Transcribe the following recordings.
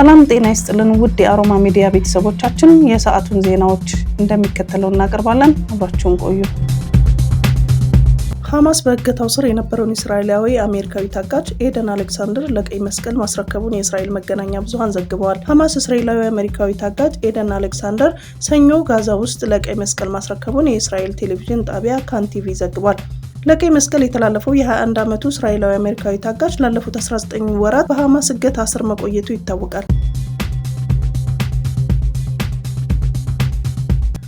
ሰላም ጤና ይስጥልን ውድ የአሮማ ሚዲያ ቤተሰቦቻችን የሰዓቱን ዜናዎች እንደሚከተለው እናቀርባለን። አብራችሁን ቆዩ። ሐማስ በእገታው ስር የነበረውን እስራኤላዊ አሜሪካዊ ታጋች ኤደን አሌክሳንደር ለቀይ መስቀል ማስረከቡን የእስራኤል መገናኛ ብዙሃን ዘግበዋል። ሐማስ እስራኤላዊ አሜሪካዊ ታጋች ኤደን አሌክሳንደር ሰኞ ጋዛ ውስጥ ለቀይ መስቀል ማስረከቡን የእስራኤል ቴሌቪዥን ጣቢያ ካን ቲቪ ዘግቧል። ለቀይ መስቀል የተላለፈው የ21 ዓመቱ እስራኤላዊ አሜሪካዊ ታጋች ላለፉት 19 ወራት በሐማስ እገታ ስር መቆየቱ ይታወቃል።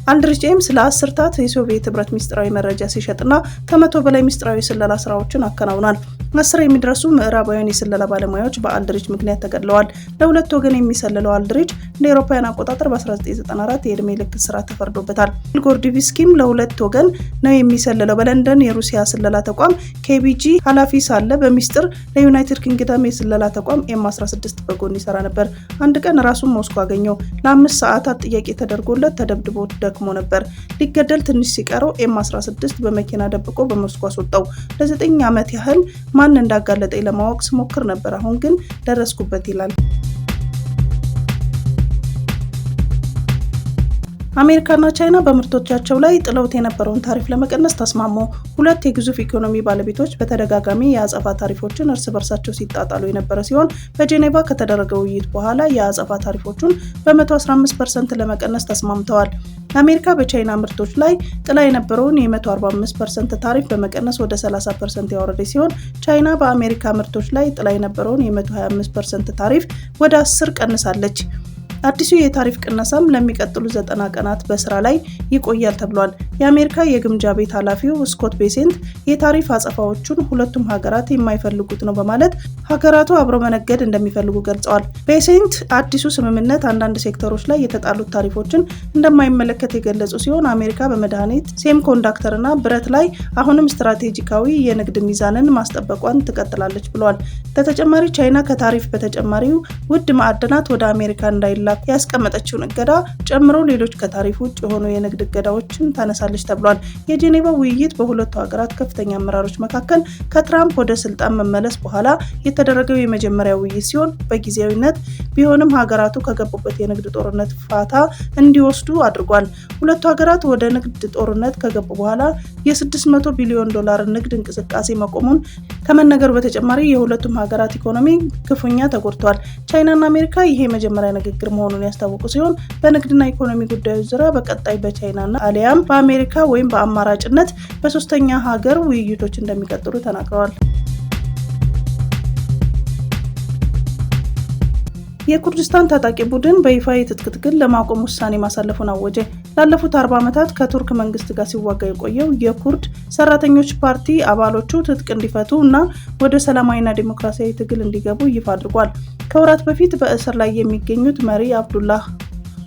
አልድሪች ኤምስ ለአስርታት የሶቪየት ህብረት ሚስጥራዊ መረጃ ሲሸጥና ከ100 በላይ ሚስጥራዊ ስለላ ስራዎችን አከናውኗል። 10 የሚደርሱ ምዕራባውያን የስለላ ባለሙያዎች በአልድሪች ምክንያት ተገድለዋል። ለሁለት ወገን የሚሰልለው አልድሪች እንደ አውሮፓውያን አቆጣጠር በ1994 የዕድሜ ልክ እስራት ተፈርዶበታል። ጎርዲቪስኪም ለሁለት ወገን ነው የሚሰልለው። በለንደን የሩሲያ ስለላ ተቋም ኬቢጂ ኃላፊ ሳለ በሚስጥር ለዩናይትድ ኪንግደም የስለላ ተቋም ኤም16 በጎን ይሰራ ነበር። አንድ ቀን ራሱን ሞስኮ አገኘው። ለ5 ሰዓታት ጥያቄ ተደርጎለት ተደብድቦ ደክሞ ነበር። ሊገደል ትንሽ ሲቀረው ኤም16 በመኪና ደብቆ በሞስኮ አስወጣው። ለ9 ዓመት ያህል ማን እንዳጋለጠኝ ለማወቅ ስሞክር ነበር። አሁን ግን ደረስኩበት ይላል። አሜሪካና ቻይና በምርቶቻቸው ላይ ጥለውት የነበረውን ታሪፍ ለመቀነስ ተስማሙ። ሁለት የግዙፍ ኢኮኖሚ ባለቤቶች በተደጋጋሚ የአጸፋ ታሪፎችን እርስ በርሳቸው ሲጣጣሉ የነበረ ሲሆን በጄኔቫ ከተደረገ ውይይት በኋላ የአጸፋ ታሪፎቹን በ115% ለመቀነስ ተስማምተዋል። አሜሪካ በቻይና ምርቶች ላይ ጥላ የነበረውን የ145% ታሪፍ በመቀነስ ወደ 30% ያወረደች ሲሆን ቻይና በአሜሪካ ምርቶች ላይ ጥላ የነበረውን የ125% ታሪፍ ወደ 10 ቀንሳለች። አዲሱ የታሪፍ ቅነሳም ለሚቀጥሉ 90 ቀናት በስራ ላይ ይቆያል ተብሏል። የአሜሪካ የግምጃ ቤት ኃላፊው ስኮት ቤሴንት የታሪፍ አጸፋዎቹን ሁለቱም ሀገራት የማይፈልጉት ነው በማለት ሀገራቱ አብረው መነገድ እንደሚፈልጉ ገልጸዋል። ቤሴንት አዲሱ ስምምነት አንዳንድ ሴክተሮች ላይ የተጣሉት ታሪፎችን እንደማይመለከት የገለጹ ሲሆን አሜሪካ በመድኃኒት፣ ሴሚኮንዳክተርና ብረት ላይ አሁንም ስትራቴጂካዊ የንግድ ሚዛንን ማስጠበቋን ትቀጥላለች ብለዋል። በተጨማሪ ቻይና ከታሪፍ በተጨማሪው ውድ ማዕድናት ወደ አሜሪካ እንዳይላ ያስቀመጠችውን እገዳ ጨምሮ ሌሎች ከታሪፍ ውጭ የሆኑ የንግድ እገዳዎችን ታነሳለች ተብሏል። የጄኔቫ ውይይት በሁለቱ ሀገራት ከፍተኛ አመራሮች መካከል ከትራምፕ ወደ ስልጣን መመለስ በኋላ የተደረገው የመጀመሪያ ውይይት ሲሆን በጊዜያዊነት ቢሆንም ሀገራቱ ከገቡበት የንግድ ጦርነት ፋታ እንዲወስዱ አድርጓል። ሁለቱ ሀገራት ወደ ንግድ ጦርነት ከገቡ በኋላ የ$600 ቢሊዮን ንግድ እንቅስቃሴ መቆሙን ከመነገሩ በተጨማሪ የሁለቱም ሀገራት ኢኮኖሚ ክፉኛ ተጎድቷል። ቻይናና አሜሪካ ይሄ የመጀመሪያ ንግግር መሆኑን ያስታወቁ ሲሆን በንግድና ኢኮኖሚ ጉዳዮች ዙሪያ በቀጣይ በቻይናና አሊያም በአሜሪካ ወይም በአማራጭነት በሶስተኛ ሀገር ውይይቶች እንደሚቀጥሉ ተናግረዋል። የኩርዲስታን ታጣቂ ቡድን በይፋ የትጥቅ ትግል ለማቆም ውሳኔ ማሳለፉን አወጀ። ላለፉት 40 ዓመታት ከቱርክ መንግስት ጋር ሲዋጋ የቆየው የኩርድ ሰራተኞች ፓርቲ አባሎቹ ትጥቅ እንዲፈቱ እና ወደ ሰላማዊና ዲሞክራሲያዊ ትግል እንዲገቡ ይፋ አድርጓል። ከወራት በፊት በእስር ላይ የሚገኙት መሪ አብዱላህ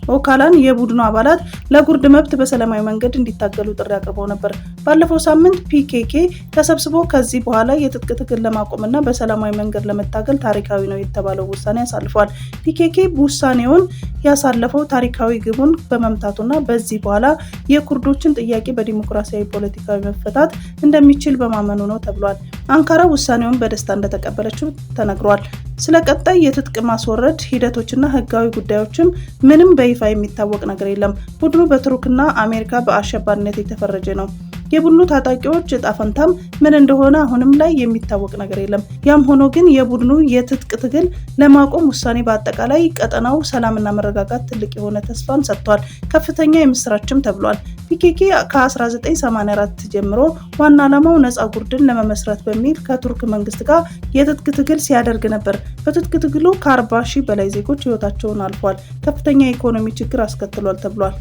ኦካላን የቡድኑ አባላት ለኩርድ መብት በሰላማዊ መንገድ እንዲታገሉ ጥሪ አቅርበው ነበር። ባለፈው ሳምንት ፒኬኬ ተሰብስቦ ከዚህ በኋላ የትጥቅ ትግል ለማቆምና በሰላማዊ መንገድ ለመታገል ታሪካዊ ነው የተባለው ውሳኔ አሳልፏል። ፒኬኬ ውሳኔውን ያሳለፈው ታሪካዊ ግቡን በመምታቱና በዚህ በኋላ የኩርዶችን ጥያቄ በዲሞክራሲያዊ ፖለቲካዊ መፈታት እንደሚችል በማመኑ ነው ተብሏል። አንካራ ውሳኔውን በደስታ እንደተቀበለችው ተነግሯል። ስለ ቀጣይ የትጥቅ ማስወረድ ሂደቶችና ህጋዊ ጉዳዮችም ምንም በይፋ የሚታወቅ ነገር የለም። ቡድኑ በቱርክና አሜሪካ በአሸባሪነት የተፈረጀ ነው። የቡድኑ ታጣቂዎች ዕጣ ፈንታም ምን እንደሆነ አሁንም ላይ የሚታወቅ ነገር የለም። ያም ሆኖ ግን የቡድኑ የትጥቅ ትግል ለማቆም ውሳኔ በአጠቃላይ ቀጠናው ሰላምና መረጋጋት ትልቅ የሆነ ተስፋን ሰጥቷል። ከፍተኛ የምስራችም ተብሏል። ፒኬኬ ከ1984 ጀምሮ ዋና ዓላማው ነፃ ኩርድን ለመመስረት በሚል ከቱርክ መንግስት ጋር የትጥቅ ትግል ሲያደርግ ነበር። በትጥቅ ትግሉ ከ40,000 በላይ ዜጎች ህይወታቸውን አልፏል። ከፍተኛ የኢኮኖሚ ችግር አስከትሏል ተብሏል።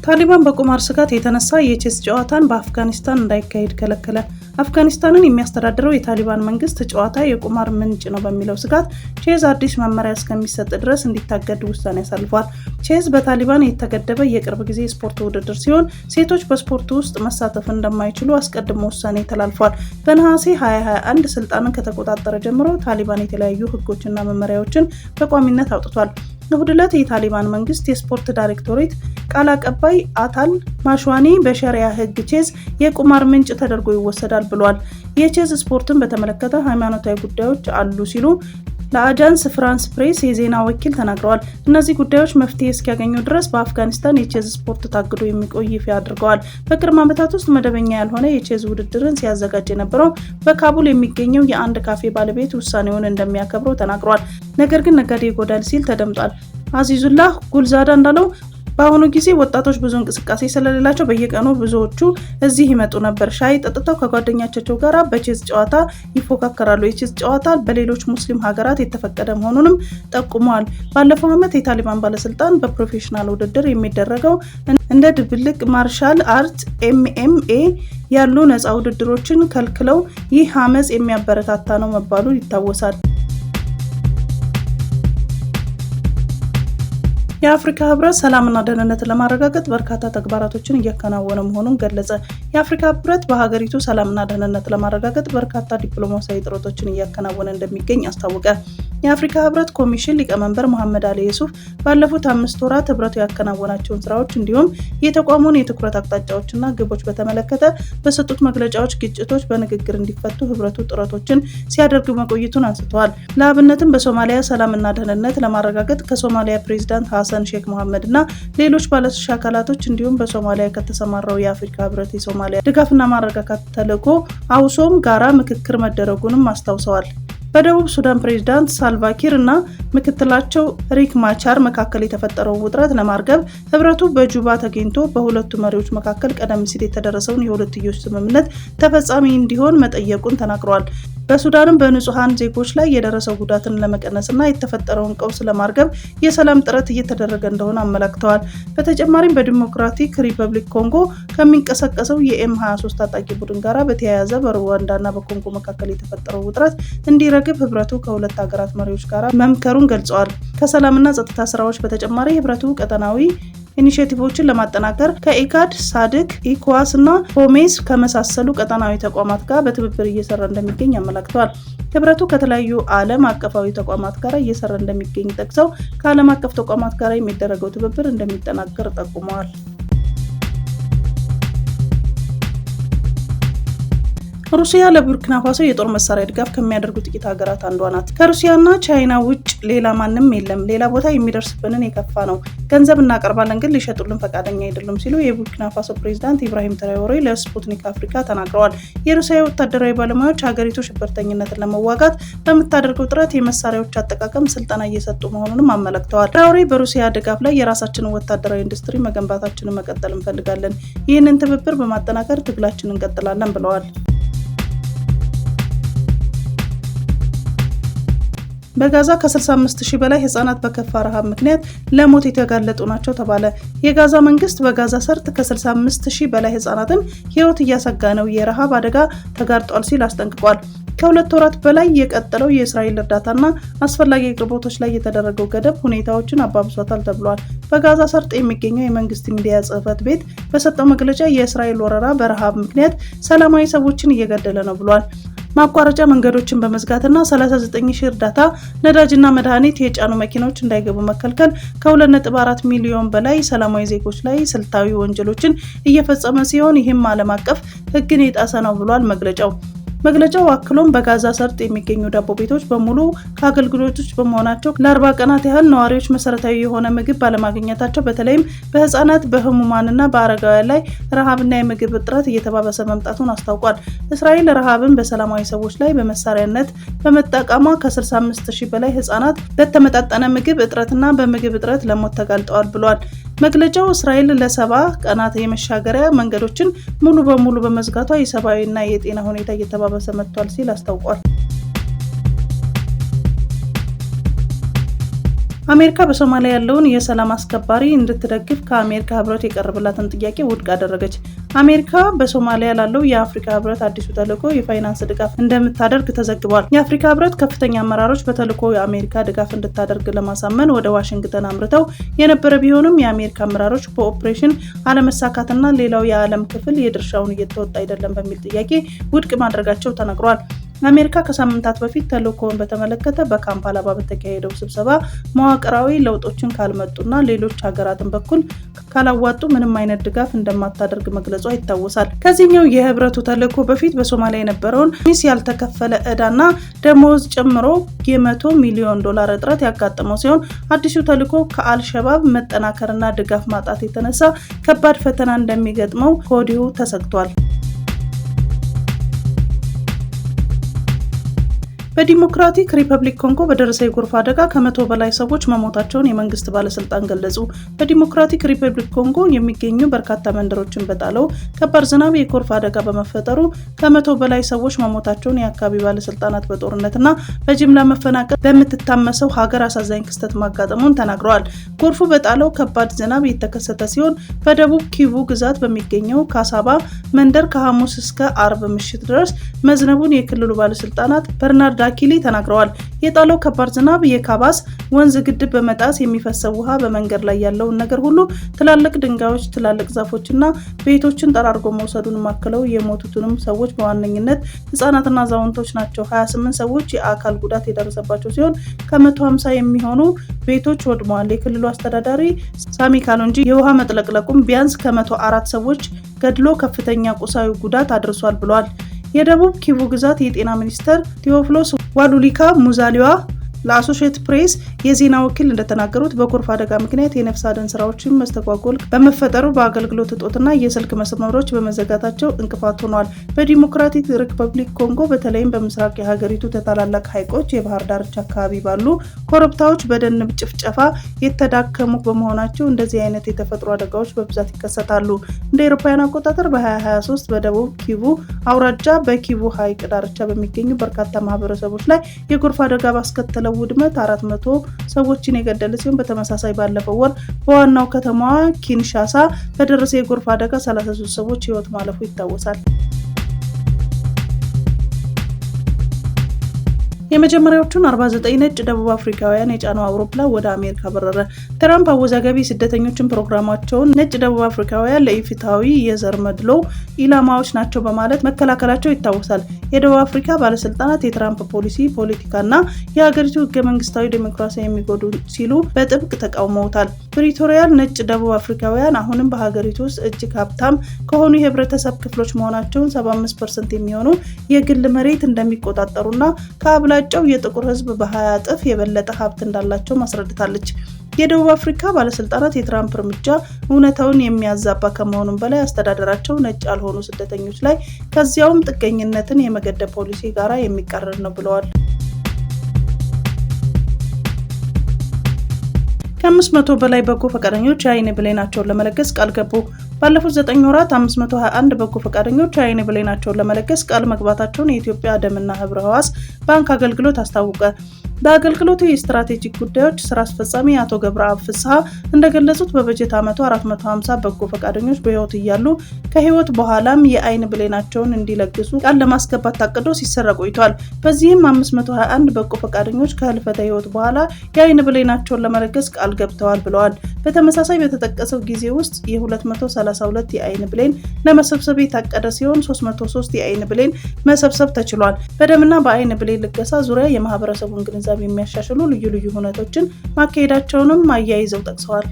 ታሊባን በቁማር ስጋት የተነሳ የቼስ ጨዋታን በአፍጋኒስታን እንዳይካሄድ ከለከለ። አፍጋኒስታንን የሚያስተዳድረው የታሊባን መንግስት ጨዋታ የቁማር ምንጭ ነው በሚለው ስጋት ቼዝ አዲስ መመሪያ እስከሚሰጥ ድረስ እንዲታገድ ውሳኔ አሳልፏል። ቼዝ በታሊባን የተገደበ የቅርብ ጊዜ ስፖርት ውድድር ሲሆን ሴቶች በስፖርቱ ውስጥ መሳተፍ እንደማይችሉ አስቀድሞ ውሳኔ ተላልፏል። በነሐሴ 2021 ስልጣንን ከተቆጣጠረ ጀምሮ ታሊባን የተለያዩ ህጎችና መመሪያዎችን በቋሚነት አውጥቷል። እሁድ ዕለት የታሊባን መንግስት የስፖርት ዳይሬክቶሬት ቃል አቀባይ አታል ማሽዋኒ በሸሪያ ህግ ቼዝ የቁማር ምንጭ ተደርጎ ይወሰዳል ብሏል። የቼዝ ስፖርትን በተመለከተ ሃይማኖታዊ ጉዳዮች አሉ ሲሉ ለአጃንስ ፍራንስ ፕሬስ የዜና ወኪል ተናግረዋል። እነዚህ ጉዳዮች መፍትሄ እስኪያገኙ ድረስ በአፍጋኒስታን የቼዝ ስፖርት ታግዶ የሚቆይ ይፋ አድርገዋል። በቅርብ ዓመታት ውስጥ መደበኛ ያልሆነ የቼዝ ውድድርን ሲያዘጋጅ የነበረው በካቡል የሚገኘው የአንድ ካፌ ባለቤት ውሳኔውን እንደሚያከብረው ተናግረዋል። ነገር ግን ነጋዴ ይጎዳል ሲል ተደምጧል። አዚዙላህ ጉልዛዳ እንዳለው በአሁኑ ጊዜ ወጣቶች ብዙ እንቅስቃሴ ስለሌላቸው በየቀኑ ብዙዎቹ እዚህ ይመጡ ነበር። ሻይ ጠጥተው ከጓደኞቻቸው ጋር በቼዝ ጨዋታ ይፎካከራሉ። የቼዝ ጨዋታ በሌሎች ሙስሊም ሀገራት የተፈቀደ መሆኑንም ጠቁመዋል። ባለፈው ዓመት የታሊባን ባለስልጣን በፕሮፌሽናል ውድድር የሚደረገው እንደ ድብልቅ ማርሻል አርት MMA ያሉ ነፃ ውድድሮችን ከልክለው ይህ አመጽ የሚያበረታታ ነው መባሉ ይታወሳል። የአፍሪካ ህብረት ሰላምና ደህንነትን ለማረጋገጥ በርካታ ተግባራቶችን እያከናወነ መሆኑን ገለጸ። የአፍሪካ ህብረት በሀገሪቱ ሰላምና ደህንነት ለማረጋገጥ በርካታ ዲፕሎማሲያዊ ጥረቶችን እያከናወነ እንደሚገኝ አስታወቀ። የአፍሪካ ህብረት ኮሚሽን ሊቀመንበር መሐመድ አሊ ዩሱፍ ባለፉት 5 ወራት ህብረቱ ያከናወናቸውን ስራዎች እንዲሁም የተቋሙን የትኩረት አቅጣጫዎችና ግቦች በተመለከተ በሰጡት መግለጫዎች ግጭቶች በንግግር እንዲፈቱ ህብረቱ ጥረቶችን ሲያደርግ መቆየቱን አንስተዋል። ለአብነትም በሶማሊያ ሰላምና ደህንነት ለማረጋገጥ ከሶማሊያ ፕሬዝዳንት ሐሰን ሼክ መሐመድ እና ሌሎች ባለድርሻ አካላቶች እንዲሁም በሶማሊያ ከተሰማራው የአፍሪካ ህብረት የሶማሊያ ድጋፍና ማረጋጋት ተልዕኮ አውሶም ጋራ ምክክር መደረጉንም አስታውሰዋል። በደቡብ ሱዳን ፕሬዝዳንት ሳልቫኪር እና ምክትላቸው ሪክ ማቻር መካከል የተፈጠረውን ውጥረት ለማርገብ ህብረቱ በጁባ ተገኝቶ በሁለቱ መሪዎች መካከል ቀደም ሲል የተደረሰውን የሁለትዮሽ ስምምነት ተፈጻሚ እንዲሆን መጠየቁን ተናግረዋል። በሱዳንም በንጹሃን ዜጎች ላይ የደረሰው ጉዳትን ለመቀነስና የተፈጠረውን ቀውስ ለማርገብ የሰላም ጥረት እየተደረገ እንደሆነ አመላክተዋል። በተጨማሪም በዲሞክራቲክ ሪፐብሊክ ኮንጎ ከሚንቀሳቀሰው የM23 ታጣቂ ቡድን ጋር በተያያዘ በሩዋንዳና በኮንጎ መካከል የተፈጠረው ውጥረት እንዲረግብ ህብረቱ ከሁለት ሀገራት መሪዎች ጋር መምከሩን ገልጸዋል። ከሰላምና ጸጥታ ስራዎች በተጨማሪ ህብረቱ ቀጠናዊ ኢኒሼቲቮችን ለማጠናከር ከኢጋድ፣ ሳድክ፣ ኢኮዋስ እና ሆሜስ ከመሳሰሉ ቀጠናዊ ተቋማት ጋር በትብብር እየሰራ እንደሚገኝ አመላክተዋል። ህብረቱ ከተለያዩ ዓለም አቀፋዊ ተቋማት ጋር እየሰራ እንደሚገኝ ጠቅሰው ከዓለም አቀፍ ተቋማት ጋር የሚደረገው ትብብር እንደሚጠናከር ጠቁመዋል። ሩሲያ ለቡርኪና ፋሶ የጦር መሳሪያ ድጋፍ ከሚያደርጉ ጥቂት ሀገራት አንዷ ናት። ከሩሲያና ቻይና ውጭ ሌላ ማንም የለም። ሌላ ቦታ የሚደርስብንን የከፋ ነው። ገንዘብ እናቀርባለን ግን ሊሸጡልን ፈቃደኛ አይደሉም ሲሉ የቡርኪና ፋሶ ፕሬዝዳንት ኢብራሂም ትራኦሬ ለስፑትኒክ አፍሪካ ተናግረዋል። የሩሲያ ወታደራዊ ባለሙያዎች ሀገሪቱ ሽብርተኝነትን ለመዋጋት በምታደርገው ጥረት የመሳሪያዎች አጠቃቀም ስልጠና እየሰጡ መሆኑንም አመለክተዋል። ትራኦሬ በሩሲያ ድጋፍ ላይ የራሳችንን ወታደራዊ ኢንዱስትሪ መገንባታችንን መቀጠል እንፈልጋለን። ይህንን ትብብር በማጠናከር ትግላችንን እንቀጥላለን ብለዋል። በጋዛ ከ65,000 በላይ ህጻናት በከፋ ረሃብ ምክንያት ለሞት የተጋለጡ ናቸው ተባለ። የጋዛ መንግስት በጋዛ ሰርጥ ከ65,000 በላይ ህጻናትን ህይወት እያሰጋ ነው፣ የረሃብ አደጋ ተጋርጧል ሲል አስጠንቅቋል። ከ2 ወራት በላይ የቀጠለው የእስራኤል እርዳታና አስፈላጊ አቅርቦቶች ላይ የተደረገው ገደብ ሁኔታዎችን አባብሷታል ተብሏል። በጋዛ ሰርጥ የሚገኘው የመንግስት ሚዲያ ጽህፈት ቤት በሰጠው መግለጫ የእስራኤል ወረራ በረሃብ ምክንያት ሰላማዊ ሰዎችን እየገደለ ነው ብሏል። ማቋረጫ መንገዶችን በመዝጋትና 39,000 እርዳታ ነዳጅና መድኃኒት የጫኑ መኪኖች እንዳይገቡ መከልከል ከ2.4 ሚሊዮን በላይ ሰላማዊ ዜጎች ላይ ስልታዊ ወንጀሎችን እየፈጸመ ሲሆን ይህም ዓለም አቀፍ ህግን የጣሰ ነው ብሏል መግለጫው አክሎም በጋዛ ሰርጥ የሚገኙ ዳቦ ቤቶች በሙሉ ከአገልግሎት ውጭ በመሆናቸው ለ40 ቀናት ያህል ነዋሪዎች መሰረታዊ የሆነ ምግብ ባለማግኘታቸው በተለይም በህፃናት በህሙማንና በአረጋውያን ላይ ረሃብና የምግብ እጥረት እየተባባሰ መምጣቱን አስታውቋል። እስራኤል ረሃብን በሰላማዊ ሰዎች ላይ በመሳሪያነት በመጠቀሟ ከ65,000 በላይ ህፃናት በተመጣጠነ ምግብ እጥረትና በምግብ እጥረት ለሞት ተጋልጠዋል ብሏል። መግለጫው እስራኤል ለ70 ቀናት የመሻገሪያ መንገዶችን ሙሉ በሙሉ በመዝጋቷ የሰብአዊና የጤና ሁኔታ እየተባባሰ መጥቷል ሲል አስታውቋል። አሜሪካ በሶማሊያ ያለውን የሰላም አስከባሪ እንድትደግፍ ከአሜሪካ ህብረት የቀረበላትን ጥያቄ ውድቅ አደረገች። አሜሪካ በሶማሊያ ላለው የአፍሪካ ህብረት አዲሱ ተልዕኮ የፋይናንስ ድጋፍ እንደምታደርግ ተዘግቧል። የአፍሪካ ህብረት ከፍተኛ አመራሮች በተልዕኮ የአሜሪካ ድጋፍ እንድታደርግ ለማሳመን ወደ ዋሽንግተን አምርተው የነበረ ቢሆንም የአሜሪካ አመራሮች በኦፕሬሽን አለመሳካትና ሌላው የዓለም ክፍል የድርሻውን እየተወጣ አይደለም በሚል ጥያቄ ውድቅ ማድረጋቸው ተነግሯል። አሜሪካ ከሳምንታት በፊት ተልዕኮውን በተመለከተ በካምፓላ በተካሄደው ስብሰባ መዋቅራዊ ለውጦችን ካልመጡና ሌሎች ሀገራትን በኩል ካላዋጡ ምንም አይነት ድጋፍ እንደማታደርግ መግለጿ ይታወሳል። ከዚህኛው የህብረቱ ተልዕኮ በፊት በሶማሊያ የነበረውን ያልተከፈለ ዕዳና ደሞዝ ጨምሮ የ$100 ሚሊዮን እጥረት ያጋጠመው ሲሆን አዲሱ ተልዕኮ ከአልሸባብ መጠናከርና ድጋፍ ማጣት የተነሳ ከባድ ፈተና እንደሚገጥመው ከወዲሁ ተሰግቷል። በዲሞክራቲክ ሪፐብሊክ ኮንጎ በደረሰ የጎርፍ አደጋ ከ100 በላይ ሰዎች መሞታቸውን የመንግስት ባለስልጣን ገለጹ። በዲሞክራቲክ ሪፐብሊክ ኮንጎ የሚገኙ በርካታ መንደሮችን በጣለው ከባድ ዝናብ የጎርፍ አደጋ በመፈጠሩ ከ100 በላይ ሰዎች መሞታቸውን የአካባቢ ባለስልጣናት በጦርነትና በጅምላ መፈናቀል በምትታመሰው ሀገር አሳዛኝ ክስተት ማጋጠሙን ተናግረዋል። ጎርፉ በጣለው ከባድ ዝናብ የተከሰተ ሲሆን በደቡብ ኪቩ ግዛት በሚገኘው ካሳባ መንደር ከሐሙስ እስከ አርብ ምሽት ድረስ መዝነቡን የክልሉ ባለስልጣናት በርናርድ ዳኪሊ ተናግረዋል። የጣለው ከባድ ዝናብ የካባስ ወንዝ ግድብ በመጣስ የሚፈሰው ውሃ በመንገድ ላይ ያለውን ነገር ሁሉ ትላልቅ ድንጋዮች፣ ትላልቅ ዛፎችና ቤቶችን ጠራርጎ መውሰዱን ማከለው የሞቱትንም ሰዎች በዋነኝነት ህጻናትና አዛውንቶች ናቸው። 28 ሰዎች የአካል ጉዳት የደረሰባቸው ሲሆን ከ150 የሚሆኑ ቤቶች ወድመዋል። የክልሉ አስተዳዳሪ ሳሚ ካሎንጂ የውሃ መጥለቅለቁም ቢያንስ ከ104 ሰዎች ገድሎ ከፍተኛ ቁሳዊ ጉዳት አድርሷል ብለዋል። የደቡብ ኪቩ ግዛት የጤና ሚኒስትር ቴዎፍሎስ ዋሉሊካ ሙዛሊዋ ለአሶሺየትድ ፕሬስ የዜና ወኪል እንደተናገሩት በጎርፍ አደጋ ምክንያት የነፍስ አድን ስራዎችን መስተጓጎል በመፈጠሩ በአገልግሎት እጦትና የስልክ መስመሮች በመዘጋታቸው እንቅፋት ሆኗል። በዲሞክራቲክ ሪፐብሊክ ኮንጎ በተለይም በምስራቅ የሀገሪቱ ታላላቅ ሐይቆች፣ የባህር ዳርቻ አካባቢ ባሉ ኮረብታዎች በደን ጭፍጨፋ የተዳከሙ በመሆናቸው እንደዚህ አይነት የተፈጥሮ አደጋዎች በብዛት ይከሰታሉ። እንደ አውሮፓውያን አቆጣጠር በ2023 በደቡብ ኪቩ አውራጃ በኪቩ ሐይቅ ዳርቻ በሚገኙ በርካታ ማህበረሰቦች ላይ የጎርፍ አደጋ ባስከተለው ውድመት 400 ሰዎችን የገደለ ሲሆን በተመሳሳይ ባለፈው ወር በዋናው ከተማዋ ኪንሻሳ በደረሰ የጎርፍ አደጋ 33 ሰዎች ህይወት ማለፉ ይታወሳል። የመጀመሪያዎቹን 49 ነጭ ደቡብ አፍሪካውያን የጫነው አውሮፕላን ወደ አሜሪካ በረረ። ትራምፕ አወዛጋቢ ስደተኞችን ፕሮግራማቸውን ነጭ ደቡብ አፍሪካውያን ለኢፍትሐዊ የዘር መድሎ ኢላማዎች ናቸው በማለት መከላከላቸው ይታወሳል። የደቡብ አፍሪካ ባለስልጣናት የትራምፕ ፖሊሲ ፖለቲካና የሀገሪቱ ህገ መንግስታዊ ዲሞክራሲ የሚጎዱ ሲሉ በጥብቅ ተቃውመውታል። ፕሪቶሪያል ነጭ ደቡብ አፍሪካውያን አሁንም በሀገሪቱ ውስጥ እጅግ ሀብታም ከሆኑ የህብረተሰብ ክፍሎች መሆናቸውን 75% የሚሆኑ የግል መሬት እንደሚቆጣጠሩና ከአብላጫው የጥቁር ህዝብ በ20 እጥፍ የበለጠ ሀብት እንዳላቸው ማስረድታለች። የደቡብ አፍሪካ ባለስልጣናት የትራምፕ እርምጃ እውነታውን የሚያዛባ ከመሆኑም በላይ አስተዳደራቸው ነጭ ያልሆኑ ስደተኞች ላይ ከዚያውም ጥገኝነትን የመገደብ ፖሊሲ ጋራ የሚቃረን ነው ብለዋል። ከ500 በላይ በጎ ፈቃደኞች የአይን ብሌናቸውን ለመለገስ ቃል ገቡ። ባለፉት 9 ወራት 521 በጎ ፈቃደኞች የአይን ብሌናቸውን ለመለገስ ቃል መግባታቸውን የኢትዮጵያ ደምና ህብረ ህዋስ ባንክ አገልግሎት አስታወቀ። በአገልግሎቱ የስትራቴጂክ ጉዳዮች ስራ አስፈጻሚ አቶ ገብረአብ ፍስሐ እንደገለጹት በበጀት ዓመቱ 450 በጎ ፈቃደኞች በህይወት እያሉ ከህይወት በኋላም የአይን ብሌናቸውን እንዲለግሱ ቃል ለማስገባት ታቅዶ ሲሰራ ቆይቷል። በዚህም 521 በጎ ፈቃደኞች ከህልፈተ ህይወት በኋላ የአይን ብሌናቸውን ለመለገስ ቃል ገብተዋል ብለዋል። በተመሳሳይ በተጠቀሰው ጊዜ ውስጥ የ232 የአይን ብሌን ለመሰብሰብ የታቀደ ሲሆን 303 የአይን ብሌን መሰብሰብ ተችሏል። በደምና በአይን ብሌን ልገሳ ዙሪያ የማህበረሰቡን ግንዛቤ የሚያሻሽሉ ልዩ ልዩ ሁነቶችን ማካሄዳቸውንም አያይዘው ጠቅሰዋል።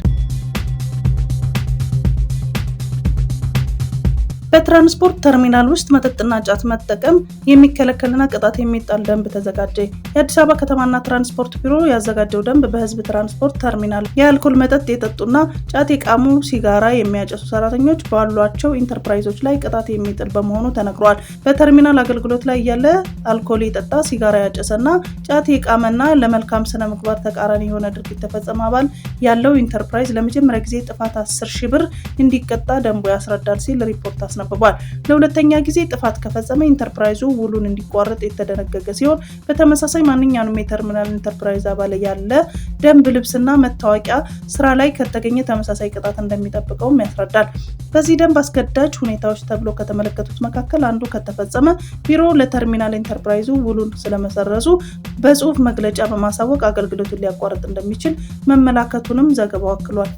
በትራንስፖርት ተርሚናል ውስጥ መጠጥና ጫት መጠቀም የሚከለከልና ቅጣት የሚጣል ደንብ ተዘጋጀ። የአዲስ አበባ ከተማና ትራንስፖርት ቢሮ ያዘጋጀው ደንብ በህዝብ ትራንስፖርት ተርሚናል የአልኮል መጠጥ የጠጡና ጫት የቃሙ ሲጋራ የሚያጨሱ ሰራተኞች ባሏቸው ኢንተርፕራይዞች ላይ ቅጣት የሚጥል በመሆኑ ተነግሯል። በተርሚናል አገልግሎት ላይ ያለ አልኮል የጠጣ ሲጋራ ያጨሰና ጫት የቃመና ለመልካም ስነ ምግባር ተቃራኒ የሆነ ድርጊት ተፈጸመ አባል ያለው ኢንተርፕራይዝ ለመጀመሪያ ጊዜ ጥፋት 10,000 ብር እንዲቀጣ ደንቡ ያስረዳል ሲል ሪፖርት አስነብቧል። ለሁለተኛ ጊዜ ጥፋት ከፈጸመ ኢንተርፕራይዙ ውሉን እንዲቋረጥ የተደነገገ ሲሆን በተመሳሳይ ማንኛውንም የተርሚናል ኢንተርፕራይዝ አባል ያለ ደንብ ልብስና መታወቂያ ስራ ላይ ከተገኘ ተመሳሳይ ቅጣት እንደሚጠብቀውም ያስረዳል። በዚህ ደንብ አስገዳጅ ሁኔታዎች ተብሎ ከተመለከቱት መካከል አንዱ ከተፈጸመ ቢሮ ለተርሚናል ኢንተርፕራይዙ ውሉን ስለመሰረዙ በጽሁፍ መግለጫ በማሳወቅ አገልግሎቱን ሊያቋርጥ እንደሚችል መመላከቱንም ዘገባው አክሏል።